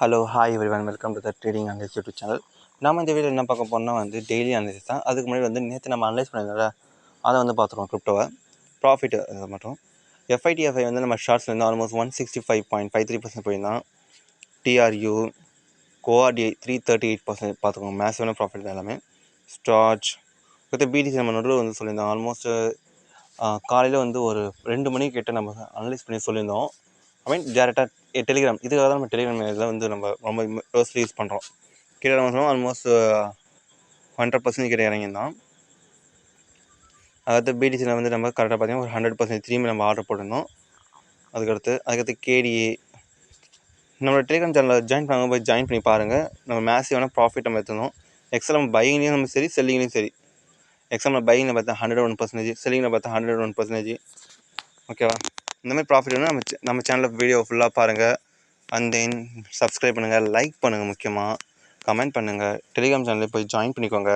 Hello hi everyone, welcome to the trading analyst YouTube channel. நம்ம இந்த video என்ன பார்க்க போனால் டெய்லி அனலிஸ்ட் தான். அதுக்கு முன்னாடி நேற்று நம்ம அனலைஸ் பண்ணியிருந்தோம்ல, அதை பார்த்துருவோம். கிரிப்டோவை ப்ராஃபிட் அதை மட்டும். எஃப்ஐடிஎஃப்ஐ நம்ம ஷார்ட்ஸ்லேருந்து ஆல்மோஸ்ட் 165.53% போயிருந்தான். டிஆர்யூ கோஆர்டிஐ 338% பார்த்துக்கோங்க. மேசிவான ப்ராஃபிட் தான் எல்லாமே. ஸ்டார்ச் பிடிசி நம்ம நடுவில் சொல்லியிருந்தோம். ஆல்மோஸ்ட் காலையில் ஒரு 2 மணிக்கு கிட்ட நம்ம அனலைஸ் பண்ணி சொல்லியிருந்தோம். டேரெக்டாக டெலிகிராம் இதுக்காக தான் நம்ம டெலிகிராம் இதில் நம்ம ரொம்ப யோசிச்சு யூஸ் பண்ணுறோம். கீழே நம்ம சொன்னோம் ஆல்மோஸ்ட் 100% கிட்ட இறங்கியிருந்தான். அதாவது பிடிசியில் நம்ம கரெக்டாக பார்த்தீங்கன்னா ஒரு 100% திரும்பி நம்ம ஆர்டர் போட்டிருந்தோம். அதுக்கடுத்து கேடிஏ நம்மளோட டெலிகிராம் சேனலில் ஜாயின் பண்ணாமல் போய் ஜாயின் பண்ணி பாருங்கள். நம்ம மேசிவான ப்ராஃபிட் நம்ம எடுத்துருந்தோம். எக்ஸல் நம்ம பையிங்லேயும் நம்ம சரி, செல்லிங்லேயும் சரி. எக்ஸாம்பிள் பையிங்கில் பார்த்தா 101%, செல்லிங்கில் பார்த்தா 101%. ஓகேவா? இந்தமாதிரி ப்ராஃபிட் வேணும் நம்ம சேனலில் வீடியோ ஃபுல்லாக பாருங்கள். அண்ட் தென் சப்ஸ்கிரைப் பண்ணுங்கள், லைக் பண்ணுங்கள், முக்கியமாக கமெண்ட் பண்ணுங்கள். டெலிகிராம் சேனலில் போய் ஜாயின் பண்ணிக்கோங்க.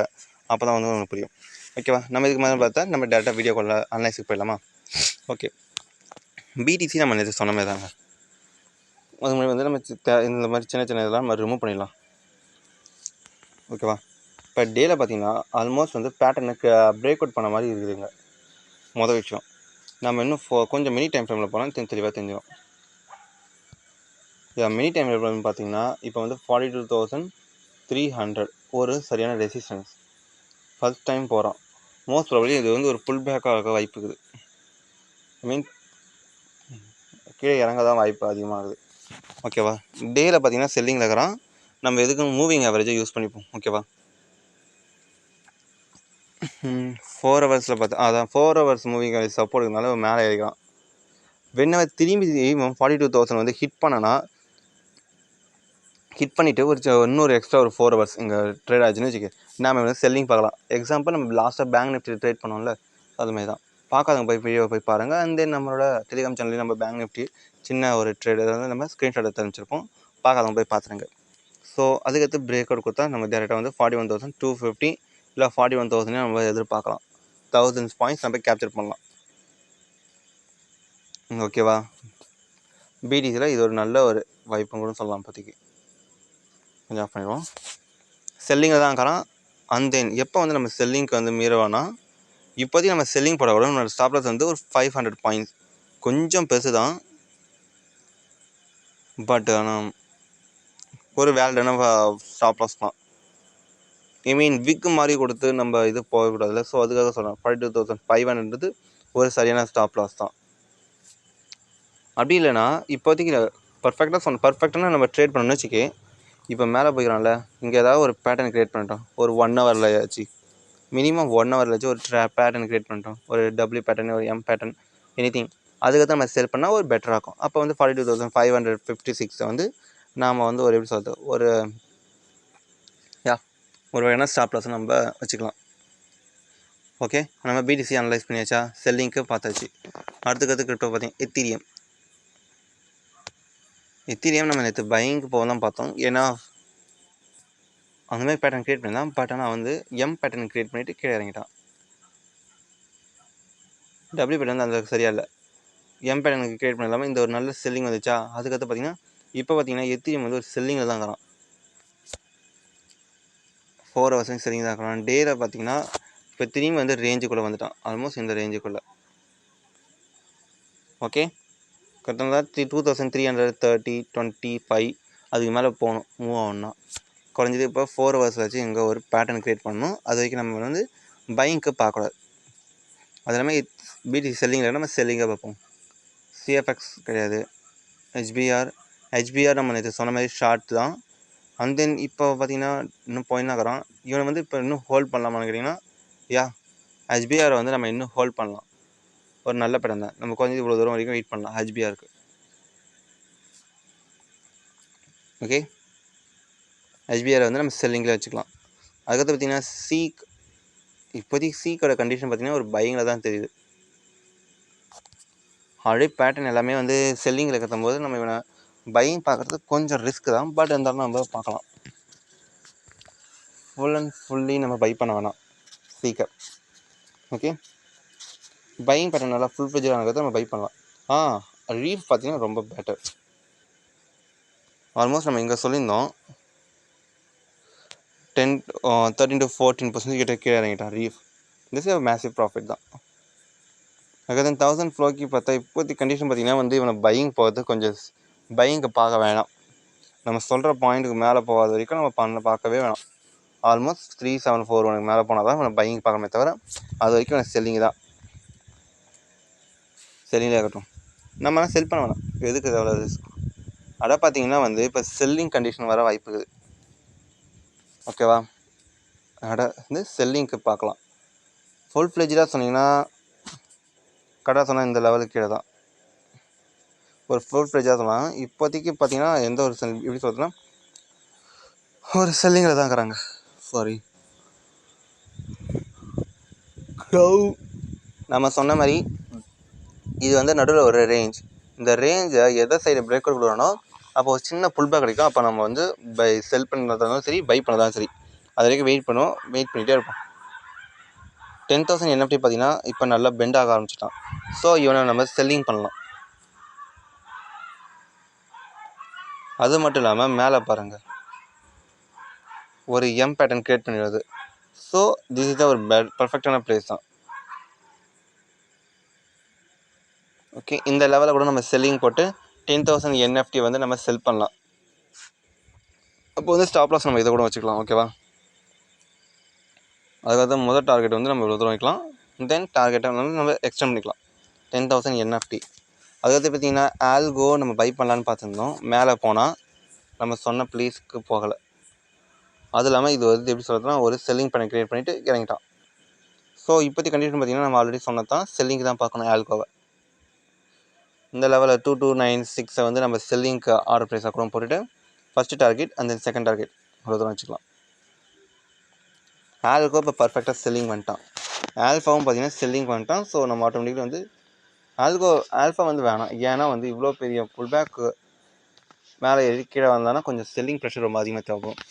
அப்போ தான் உங்களுக்கு புரியும். ஓகேவா? நம்ம இதுக்கு மேலே பார்த்தா நம்ம டேரெக்டாக வீடியோ காலில் அனலைஸுக்கு போயிடலாமா? ஓகே. பிடிசி நம்ம நேற்று சொன்ன மாதிரி தாங்க. அது முன்னாடி நம்ம இந்த மாதிரி சின்ன இதெல்லாம் நம்ம ரிமூவ் பண்ணிடலாம். ஓகேவா? இப்போ டேயில் பார்த்தீங்கன்னா ஆல்மோஸ்ட் பேட்டர்னுக்கு பிரேக் அவுட் பண்ண மாதிரி இருக்குதுங்க. மொதல் விஷயம் நம்ம இன்னும் கொஞ்சம் மினி டைம் ஃப்ரேமில் போனால் தெளிவாக தெரிஞ்சிடும். மினி டைம் ஃப்ரேம் பார்த்தீங்கன்னா இப்போ 42,300 ஒரு சரியான ரெசிஸ்டன்ஸ். ஃபர்ஸ்ட் டைம் போகிறோம். மோஸ்ட் ப்ராபப்லி இது ஒரு புல் பேக்காக இருக்க வாய்ப்பு இருக்குது. கீழே இறங்க தான் வாய்ப்பு அதிகமாகுது. ஓகேவா? டேயில் பார்த்தீங்கன்னா செல்லிங்கில் இருக்கிறான். நம்ம எதுக்கும் மூவிங் ஆவரேஜை யூஸ் பண்ணிப்போம். ஓகேவா? 4 ஹவர்ஸில் பார்த்தா அதான் 4 ஹவர்ஸ் மூவிங் ஆவரேஜ் சப்போர்ட்டுனால மேலே ஏறிக்கலாம். வென்னவர் திரும்பி 42,000 ஹிட் பண்ணனா ஹிட் பண்ணிவிட்டு இன்னொரு எக்ஸ்ட்ரா ஒரு 4 ஹவர்ஸ் இங்கே ட்ரேட் ஆச்சுன்னு வச்சுக்க, நம்ம செல்லிங் பார்க்கலாம். எக்ஸாம்பிள் நம்ம லாஸ்ட்டாக பேங்க் நிஃப்டி ட்ரேட் பண்ணோம்ல, அதுமாதிரி தான். பார்க்காதவங்க வீடியோவை போய் பாருங்கள். அண்ட் தென் நம்மளோட டெலிகிராம் சேனல்லையும் நம்ம பேங்க் நிஃப்டி சின்ன ஒரு ட்ரேட் நம்ம ஸ்க்ரீன்ஷாட் தெரிஞ்சிருப்போம். பார்க்காதவங்க போய் பார்த்துருங்க. ஸோ அதுக்கடுத்து பிரேக் அவுட் கொடுத்தா நம்ம டேரெக்டாக 41,250 இல்லை 41,000 நம்ம எதிர்பார்க்கலாம். 1000 பாயிண்ட்ஸ் நம்ம கேப்சர் பண்ணலாம். ஓகேவா? பிடிசியில் இது ஒரு நல்ல ஒரு வாய்ப்புன்னு கூட சொல்லலாம். இப்போதைக்கு கொஞ்சம் ஆஃப் பண்ணிடுவோம். செல்லிங்கில் தான் இருக்கிறான். அண்ட் தென் எப்போ நம்ம செல்லிங்க்கு மீறவானா, இப்போதைக்கு நம்ம செல்லிங் போட கூட நம்மளோட ஸ்டாப் லாஸ் ஒரு 500 பாயிண்ட்ஸ். கொஞ்சம் பெருசு தான், பட் ஆனால் ஒரு வேலிடான ஸ்டாப் லாஸ் தான். விக்கு மாதிரி கொடுத்து நம்ம இது போகக்கூடாதுல்ல. ஸோ அதுக்காக சொல்கிறேன். 42,500 ஒரு சரியான ஸ்டாப் லாஸ் தான். அப்படி இல்லைன்னா இப்போதைக்கு பர்ஃபெக்டாக நம்ம ட்ரேட் பண்ணணும்னு வச்சுக்கே. இப்போ மேலே போய்க்கிறான்ல, இங்கே ஏதாவது ஒரு பேட்டர்ன் க்ரியேட் பண்ணிட்டோம். ஒரு 1 ஹவரில் ஆச்சு, மினிமம் 1 ஹவரில் ஒரு பேட்டர்ன் க்ரியேட் பண்ணிட்டோம். ஒரு டபிள்யூ பேட்டர்ன், ஒரு எம் பேட்டர்ன், எனிதிங். அதுக்கு நம்ம செல் பண்ணால் ஒரு பெட்டராக இருக்கும். அப்போ 42,556 நாம் ஒரு எப்படி சொல்கிறது, ஒரு வேணா ஸ்டாப் லாஸ் நம்ம வச்சுக்கலாம். ஓகே, நம்ம பிடிசி அனலைஸ் பண்ணியாச்சா? செல்லிங்க்கு பார்த்தாச்சு. அடுத்துக்கடுத்து கிரிப்டோ பார்த்தீங்கன்னா எத்தீரியம் நம்ம நேற்று பையிங்க்கு போக தான் பார்த்தோம். ஏன்னா அந்தமாதிரி பேட்டர்ன் க்ரியேட் பண்ணியிருந்தான். பட் ஆனால் எம் பேட்டர்ன் க்ரியேட் பண்ணிவிட்டு கீழே இறங்கிட்டான். டபிள்யூ பேட்டர்ன் அந்த சரியாக இல்லை. எம் பேட்டர்னுக்கு க்ரியேட் பண்ண இல்லாமல் இந்த ஒரு நல்ல செல்லிங் வந்துச்சா. அதுக்கடுத்து பார்த்தீங்கன்னா இப்போ பார்த்தீங்கன்னா எத்தீரியம் ஒரு செல்லிங்கில் தான் இருக்கிறான். 4 ஹவர்ஸ் செல்லிங் தான் இருக்கிறான். டேயில் பார்த்தீங்கன்னா இப்போ திரும்பி ரேஞ்சுக்குள்ளே வந்துட்டான். ஆல்மோஸ்ட் இந்த ரேஞ்சுக்குள்ளே. ஓகே, கரெக்டாக 2,330, 25 அதுக்கு மேலே போகணும். மூவ் ஆகணும்னா குறைஞ்சது இப்போ 4 ஹவர்ஸ் வச்சு இங்கே ஒரு பேட்டர்ன் க்ரியேட் பண்ணணும். அது வரைக்கும் நம்ம பையிங்க்கு பார்க்கக்கூடாது. அது எல்லாமே பிடிசி செல்லிங்கில் நம்ம செல்லிங்காக பார்ப்போம். சிஎஃப்எக்ஸ் கிடையாது. ஹெச்பிஆர் நம்ம நேற்று சொன்ன மாதிரி ஷார்ட் தான். அண்ட் தென் இப்போ பார்த்தீங்கன்னா இன்னும் பாயிண்ட் ஆகிறான். இவனை இப்போ இன்னும் ஹோல்ட் பண்ணலாமான்னு கேட்டிங்கன்னா, ஹெச்பிஆரை நம்ம இன்னும் ஹோல்ட் பண்ணலாம். ஒரு நல்ல படம் தான். நம்ம கொஞ்சம் இவ்வளோ தூரம் வரைக்கும் வெயிட் பண்ணலாம் ஹெச்பிஆருக்கு. ஓகே, ஹெச்பிஆரை நம்ம செல்லிங்கில் வச்சுக்கலாம். அதுக்கடுத்து பார்த்தீங்கன்னா இப்போதைக்கு சீக்கோட கண்டிஷன் பார்த்தீங்கன்னா ஒரு பையிங்கில் தான் தெரியுது. ஆல்ரெடி பேட்டர்ன் எல்லாமே செல்லிங்கில் இருக்கிற போது நம்ம இவனை பையிங் பார்க்குறது கொஞ்சம் ரிஸ்க் தான். பட் இருந்தாலும் நம்ம பார்க்கலாம். ஃபுல்லி நம்ம பை பண்ண வேணாம் சீக்கர். ஓகே, பையிங் பேட்டர்ன் நல்லா ஃபுல் ஃப்ளெட்ஜாக இருக்கிறத நம்ம பை பண்ணலாம். ரீஃப் பார்த்தீங்கன்னா ரொம்ப பெட்டர். ஆல்மோஸ்ட் நம்ம இங்கே சொல்லியிருந்தோம் 13 to 14% கிட்ட கீழே இறங்கிட்டான் ரீஃப். திஸ் இஸ் மேசிவ் ப்ராஃபிட் தான். அதுக்கு 1000 ஃப்ளோக்கு பார்த்தா இப்போதைக்கு கண்டிஷன் பார்த்திங்கன்னா வந்து இவனை பையிங் போகிறது கொஞ்சம் பையிங்கை பார்க்க வேணாம். நம்ம சொல்கிற பாயிண்ட்டுக்கு மேலே போகாத வரைக்கும் நம்ம பார்க்கவே வேணாம். ஆல்மோஸ்ட் 3741 மேலே போனால் தான் இவனை பையிங் பார்க்கணுமே தவிர அது வரைக்கும் எனக்கு செல்லிங் தான். செல்லிங்காக இருக்கட்டும், நம்மளாம் செல் பண்ண வேணாம். எதுக்கு எவ்வளோ ரிஸ்க்? அதை பார்த்தீங்கன்னா வந்து இப்போ செல்லிங் கண்டிஷன் வர வாய்ப்பு இருக்குது. ஓகேவா? அட வந்து செல்லிங்க்கு பார்க்கலாம். ஃபுல் ஃப்ளெஜ்டாக சொன்னீங்கன்னா கடை சொன்னால் இந்த லெவலுக்கு கீழே தான். ஒரு ஃபுல் ஃப்ளெஜ்டாக சொல்லலாம். இப்போதைக்கு பார்த்தீங்கன்னா எந்த ஒரு எப்படி சொல்கிறதுனா ஒரு செல்லிங்கில் தான் இருக்கிறாங்க. சாரி, நம்ம சொன்ன மாதிரி இது வந்து நடுவில் ஒரு ரேஞ்ச். இந்த ரேஞ்சை எதை சைடு பிரேக் அவுட் கொடுக்கணும், அப்போ ஒரு சின்ன புல்பேக் கிடைக்கும். அப்போ நம்ம வந்து செல் பண்ணுறதாலும் சரி, பை பண்ணதாலும் சரி, அது வரைக்கும் வெயிட் பண்ணிகிட்டே இருப்போம். 10,000 NFT பார்த்தீங்கன்னா இப்போ நல்லா பெண்ட் ஆக ஆரம்பிச்சிட்டான். ஸோ இவனை நம்ம செல்லிங் பண்ணலாம். அது மட்டும் இல்லாமல் மேலே பாருங்கள் ஒரு எம் பேட்டர்ன் க்ரியேட் பண்ணிடுறது. ஸோ திஸ் இஸ் ஒரு பர்ஃபெக்டான பிளேஸ் தான். ஓகே, இந்த லெவலில் கூட நம்ம செல்லிங் போட்டு 10,000 NFT வந்து நம்ம செல் பண்ணலாம். அப்போ வந்து ஸ்டாப் லாஸ் நம்ம இதை கூட வச்சுக்கலாம். ஓகேவா? அதுக்காக முதல் டார்கெட் வந்து நம்ம இவ்வளோ தூரம் வைக்கலாம். தென் டார்கெட்டை வந்து நம்ம எக்ஸ்டெண்ட் பண்ணிக்கலாம் 10,000 NFT. அதுக்கடுத்து பார்த்திங்கன்னா ஆல்கோ நம்ம பை பண்ணலான்னு பார்த்துருந்தோம். மேலே போனால் நம்ம சொன்ன ப்ளீஸ்க்கு போகலை. அது இல்லாமல் இது வந்து எப்படி சொல்கிறதுனா ஒரு செல்லிங் பண்ணி க்ரியேட் பண்ணிவிட்டு இறங்கிட்டான். ஸோ இப்போதைக்கு கண்டிஷன் பார்த்திங்கன்னா நம்ம ஆல்ரெடி சொன்னது தான், செல்லிங் தான் பார்க்கணும் ஆல்கோவை. இந்த லெவலில் 2296 வந்து நம்ம செல்லிங்க்கு ஆர்டர் ப்ரைஸாக கூட போட்டுட்டு ஃபஸ்ட்டு டார்கெட் அந்த செகண்ட் டார்கெட் இவ்வளோ தூரம் வச்சுக்கலாம். ஆல்கோ இப்போ பர்ஃபெக்டாக செல்லிங் பண்ணிட்டான். ஆல்ஃபாவும் பார்த்திங்கன்னா செல்லிங் பண்ணிட்டான். ஸோ நம்ம ஆட்டோமேட்டிக்காக வந்து ஆல்ஃபா வந்து வேணாம். ஏன்னா வந்து இவ்வளோ பெரிய புல்பேக்கு மேலே ஏறி கீழே வந்தாலும் கொஞ்சம் செல்லிங் ப்ரெஷர் ரொம்ப அதிகமாக தேவைப்படும்.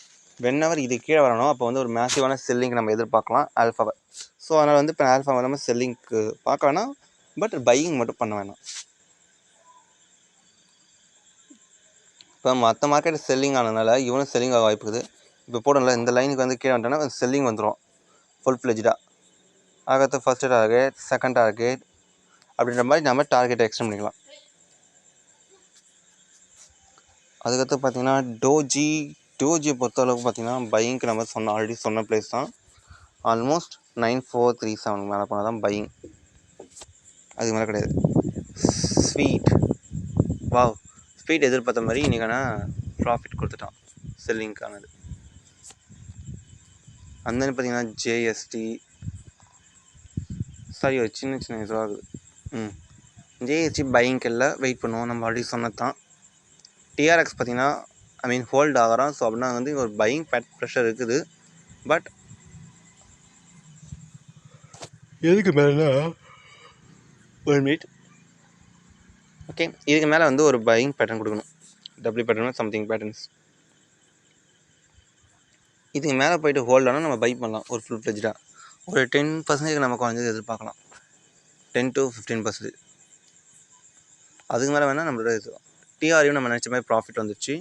வென்னவர் இது கீழே வரணும் அப்போ வந்து ஒரு மேசிவான செல்லிங் நம்ம எதிர்பார்க்கலாம் ஆல்ஃபாவை. ஸோ அதனால் வந்து இப்போ ஆல்ஃபா நம்ம செல்லிங்க்கு பார்க்க வேணாம், பட் பையிங் மட்டும் பண்ண வேணாம். இப்போ மற்ற மார்க்கெட் செல்லிங் ஆனதுனால இவனும் செல்லிங் ஆக வாய்ப்பு இருக்குது. இப்போ போடல இந்த லைனுக்கு வந்து கீழே வந்துட்டோன்னா செல்லிங் வந்துடும் ஃபுல் ஃப்ளெஜ்டாக. அதுக்கடுத்து ஃபஸ்ட்டு டார்கெட், செகண்ட் டார்கெட் அப்படின்ற மாதிரி நம்ம டார்கெட்டை எக்ஸ்டெண்ட் பண்ணிக்கலாம். அதுக்கடுத்து பார்த்திங்கன்னா டோஜியை பொறுத்தளவுக்கு பார்த்திங்கன்னா பையிங்க்கு நம்ம ஆல்ரெடி சொன்ன பிளேஸ் தான். ஆல்மோஸ்ட் 9437 மேலே போனால் தான் பையிங், அதுக்கு மேலே கிடையாது. ஸ்பீட் எதிர்பார்த்த மாதிரி இன்றைக்கான ப்ராஃபிட் கொடுத்துட்டான் செல்லிங்க்கானது. அந்த பார்த்திங்கன்னா ஜேஎஸ்டி ஒரு சின்ன இதுவாகுது. ஜேஎஸ்டி பையிங்க்கு இல்லை, வெயிட் பண்ணுவோம். நம்ம ஆல்ரெடி சொன்னது தான். டிஆர்எக்ஸ் பார்த்திங்கன்னா ஹோல்ட் ஆகிறான். ஸோ அப்படின்னா வந்து ஒரு பையிங் ப்ரெஷர் இருக்குது. பட் எதுக்கு மேலே ஒரு மினிட். ஓகே, இதுக்கு மேலே வந்து ஒரு பையிங் பேட்டர்ன் கொடுக்கணும். W pattern something patterns. இதுக்கு மேலே போய்ட்டு ஹோல்ட் ஆனால் நம்ம பை பண்ணலாம். ஒரு ஃபுல் ஃப்ளெஜ்டாக ஒரு 10% நம்ம குறைஞ்சது எதிர்பார்க்கலாம். 10 to 15%. அதுக்கு மேலே வேணால் நம்மளோட இது டிஆர்யூ நம்ம நினச்ச மாதிரி ப்ராஃபிட் வந்துடுச்சு.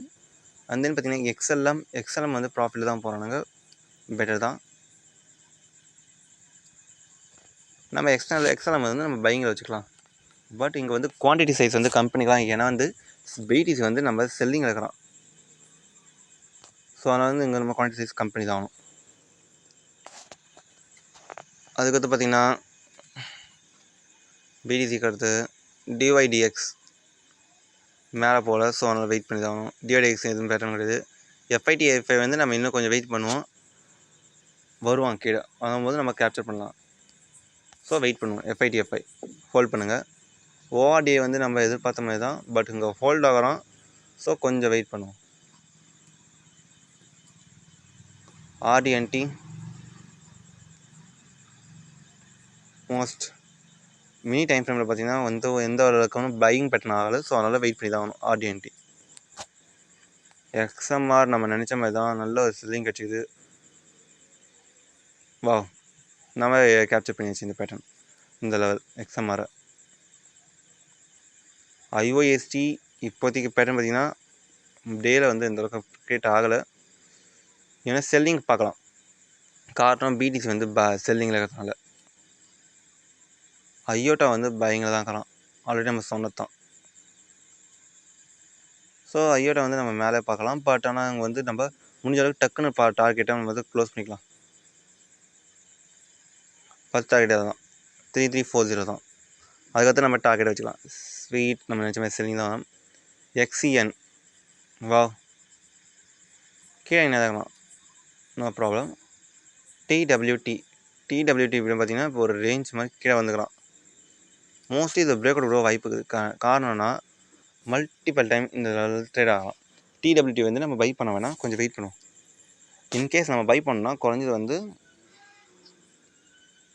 அண்ட் தென் பார்த்திங்கன்னா எக்ஸ்எல்எம் வந்து ப்ராஃபிட்டில் தான் போகிறானுங்க. பெட்டர் தான். நம்ம எக்ஸ்எல்எம் வந்து நம்ம பையிங்கில் வச்சுக்கலாம். பட் இங்கே வந்து குவான்டிட்டி சைஸ் வந்து கம்பெனிலாம், ஏன்னா வந்து பிடிசி வந்து நம்ம செல்லிங்கில் இருக்கிறோம். ஸோ அதனால் வந்து இங்கே நம்ம குவான்டிட்டி சைஸ் கம்பெனி தான் ஆகணும். அதுக்கடுத்து பார்த்திங்கன்னா பிடிசிக்கு அடுத்து டிஒய்டிஎக்ஸ் மேலே போகல. ஸோ அதனால் வெயிட் பண்ணி தான் ஆகணும். டிஒய்டிஎக்ஸ் எதுவும் பேட்டர்ன் கிடையாது. எஃப்ஐடிஎஃப்ஐ வந்து நம்ம இன்னும் கொஞ்சம் வெயிட் பண்ணுவோம், வருவான் கீழே வரும்போது நம்ம கேப்சர் பண்ணலாம். ஸோ வெயிட் பண்ணுவோம். எஃப்ஐடிஎஃப்ஐ ஹோல்ட் பண்ணுங்கள். ஓஆர்டிஐ வந்து நம்ம எதிர்பார்த்த மாதிரி தான், பட் இங்கே ஹோல்ட் ஆகிறோம். ஸோ கொஞ்சம் வெயிட் பண்ணுவோம். ஆர்டிஎன்டி மோஸ்ட் மினி டைம் ஃப்ரேமில் பார்த்திங்கன்னா வந்து எந்த ஒரு அளவுக்கு பையிங் பேட்டர்ன் ஆகலை. ஸோ அதனால் வெயிட் பண்ணி தான் ஆகணும். ஆர்டிஎன்டி எக்ஸ்எம்ஆர் நம்ம நினச்ச மாதிரி தான் நல்ல ஒரு செல்லிங் கிடச்சிது. நம்ம கேப்சர் பண்ணியாச்சு இந்த பேட்டர்ன், இந்த லெவல் எக்ஸ்எம்ஆரை. ஐஓஎஸ்டி இப்போதைக்கு பேட்டர்ன் பார்த்திங்கன்னா டேயில் வந்து இந்த அளவுக்கு க்ரியேட் ஆகலை. ஏன்னா செல்லிங் பார்க்கலாம். காரணம் பிடிசி வந்து செல்லிங்கில் இருக்கிறதுனால. ஐயோட்டா வந்து பையிங்கில் தான் இருக்கிறான். ஆல்ரெடி நம்ம சொன்னது தான். ஸோ ஐயோட்டா வந்து நம்ம மேலே பார்க்கலாம். பட் ஆனால் அங்கே வந்து நம்ம முடிஞ்ச அளவுக்கு டக்குன்னு டார்கெட்டை நம்ம வந்து க்ளோஸ் பண்ணிக்கலாம். ஃபஸ்ட் டார்கெட் தான் 3340 தான். அதுக்கடுத்து நம்ம டார்கெட் வச்சுக்கலாம். ஸ்வீட் நம்ம நினச்ச மாதிரி செல்லிங் தான். XCN வா கீழே என்ன தான் நோ ப்ராப்ளம். TWT அப்படின்னு பார்த்தீங்கன்னா இப்போ ஒரு ரேஞ்ச் மாதிரி கீழே வந்துக்கலாம். மோஸ்ட்லி இது பிரேக் அவுட் வாய்ப்பு இருக்குது. காரணம்னா மல்டிபிள் டைம் இந்த ட்ரேட் ஆகலாம். TWT வந்து நம்ம பை பண்ண வேணாம், கொஞ்சம் வெயிட் பண்ணுவோம். இன்கேஸ் நம்ம பை பண்ணால் குறைஞ்சது வந்து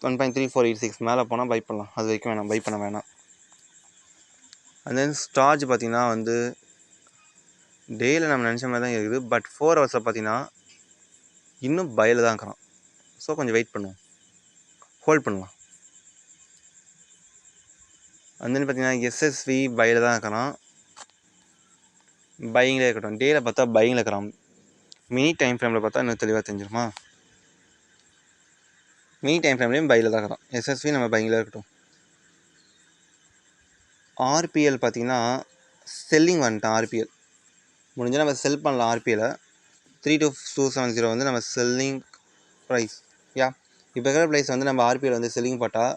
1.3486 மேலே போனால் பை பண்ணலாம். அது வரைக்கும் வேணாம், பை பண்ண வேணாம். அண்ட் தென் ஸ்டார்ஜ் பார்த்திங்கன்னா வந்து டேயில் நம்ம நினச்ச மாதிரி தான் இருக்குது. பட் 4 ஹவர்ஸில் பார்த்திங்கன்னா இன்னும் பையில் தான் இருக்கிறான். ஸோ கொஞ்சம் வெயிட் பண்ணுவோம், ஹோல்ட் பண்ணலாம். அண்ட் தென் பார்த்திங்கன்னா SSV பையில் தான் இருக்கிறான். பையிங்கில் இருக்கட்டும். டேயில் பார்த்தா பையிங்கில் இருக்கிறான். மினி டைம் ஃப்ரேமில் பார்த்தா இன்னும் தெளிவாக தெரிஞ்சிருமா? மினி டைம் ஃப்ரேம்லேயும் பையில் தான் இருக்கிறான். SSV நம்ம பையிங்கில் இருக்கட்டும். RPL பார்த்திங்கன்னா செல்லிங் வந்துட்டான். RPL முடிஞ்சால் நம்ம செல் பண்ணலாம். RPL 32270 வந்து நம்ம செல்லிங் ப்ரைஸ். இப்போ இருக்கிற ப்ரைஸ் வந்து நம்ம RPL வந்து செல்லிங் போட்டால்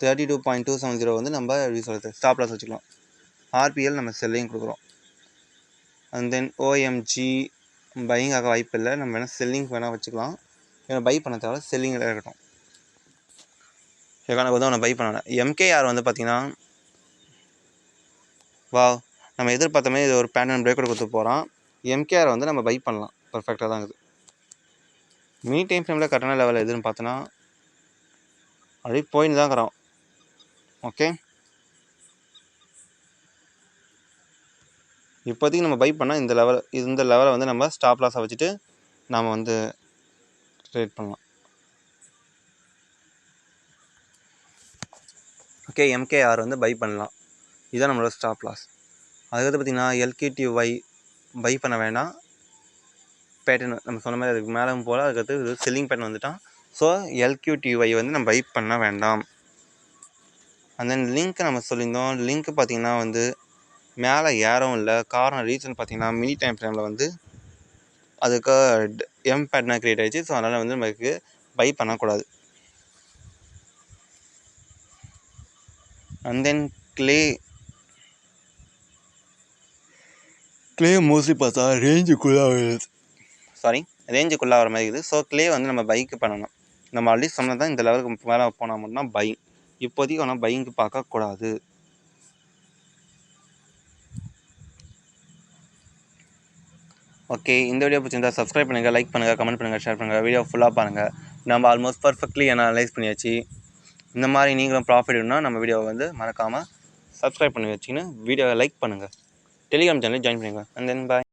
32.270 வந்து நம்ம எப்படி சொல்கிறது ஸ்டாப் லாஸ் வச்சுக்கலாம். RPL நம்ம செல்லிங் கொடுக்குறோம். அண்ட் தென் OMG பையிங் ஆக வாய்ப்பு இல்லை. நம்ம வேணால் செல்லிங் வேணால் வச்சுக்கலாம். ஏன்னா பை பண்ண தேவை, செல்லிங்கில் இருக்கட்டும். இதுக்கான உதவ நான் பை பண்ணேன். MKR வந்து பார்த்திங்கன்னா வா நம்ம எதிர்பார்த்த மாதிரி இது ஒரு பேட்டர்ன் பிரேக் அவுட் கொடுத்து போகிறான். MKR வந்து நம்ம பை பண்ணலாம், பர்ஃபெக்டாக தான் இருக்குது. மினி டைம் ஃப்ரேமில் கரெக்டான லெவல் எதுன்னு பார்த்தோன்னா அப்படியே போயின்னு தான் இருக்கிறோம். ஓகே, இப்போதைக்கு நம்ம பை பண்ணால் இந்த லெவலை வந்து நம்ம ஸ்டாப் லாஸை வச்சுட்டு நாம் வந்து ட்ரேட் பண்ணலாம். ஓகே, MKR வந்து பை பண்ணலாம். இதுதான் நம்மளோட ஸ்டாப் லாஸ். அதுக்கடுத்து பார்த்திங்கன்னா LQTY பை பண்ண வேண்டாம். பேட்டர்ன் நம்ம சொன்ன மாதிரி அதுக்கு மேலே போல் அதுக்கடுத்து இது செல்லிங் பேட்டர்ன் வந்துட்டான். ஸோ LQTY வந்து நம்ம பை பண்ண வேண்டாம். அண்ட் தென் லிங்க் நம்ம சொல்லியிருந்தோம். லிங்க் பார்த்திங்கன்னா வந்து மேலே ஏறவும் இல்லை. காரணம் ரீசன் பார்த்திங்கன்னா மினி டைம் ஃப்ரேமில் வந்து அதுக்கு பேட்டர்னாக க்ரியேட் ஆகிடுச்சு. ஸோ அதனால் வந்து நமக்கு பை பண்ணக்கூடாது. அண்ட் தென் கிளே மோஸ்ட்லி பார்த்தா ரேஞ்சுக்குள்ளே வர மாதிரி இருக்குது. ஸோ கிளே வந்து நம்ம பைக்கு பண்ணணும். நம்ம ஆல்ரெடி சொன்னது தான், இந்த லெவலுக்கு மேலே போனால் மட்டும்தான் பை. இப்போதைக்கு ஆனால் பைக்கு பார்க்கக்கூடாது. ஓகே, இந்த வீடியோ பிடிச்சிருந்தா சப்ஸ்கிரைப் பண்ணுங்கள், லைக் பண்ணுங்கள், கமெண்ட் பண்ணுங்கள், ஷேர் பண்ணுங்கள். வீடியோ ஃபுல்லாக பாருங்கள். நம்ம ஆல்மோஸ்ட் பர்ஃபெக்ட்லி அனலைஸ் பண்ணியாச்சு. இந்த மாதிரி நீங்களும் ப்ராஃபிட் வேணும்னா நம்ம வீடியோவை வந்து மறக்காமல் சப்ஸ்கிரைப் பண்ணி வச்சுக்கின்னு வீடியோவை லைக் பண்ணுங்கள். டெலிகிராம் சேனலில் ஜாயின் பண்ணுங்கள். And then bye.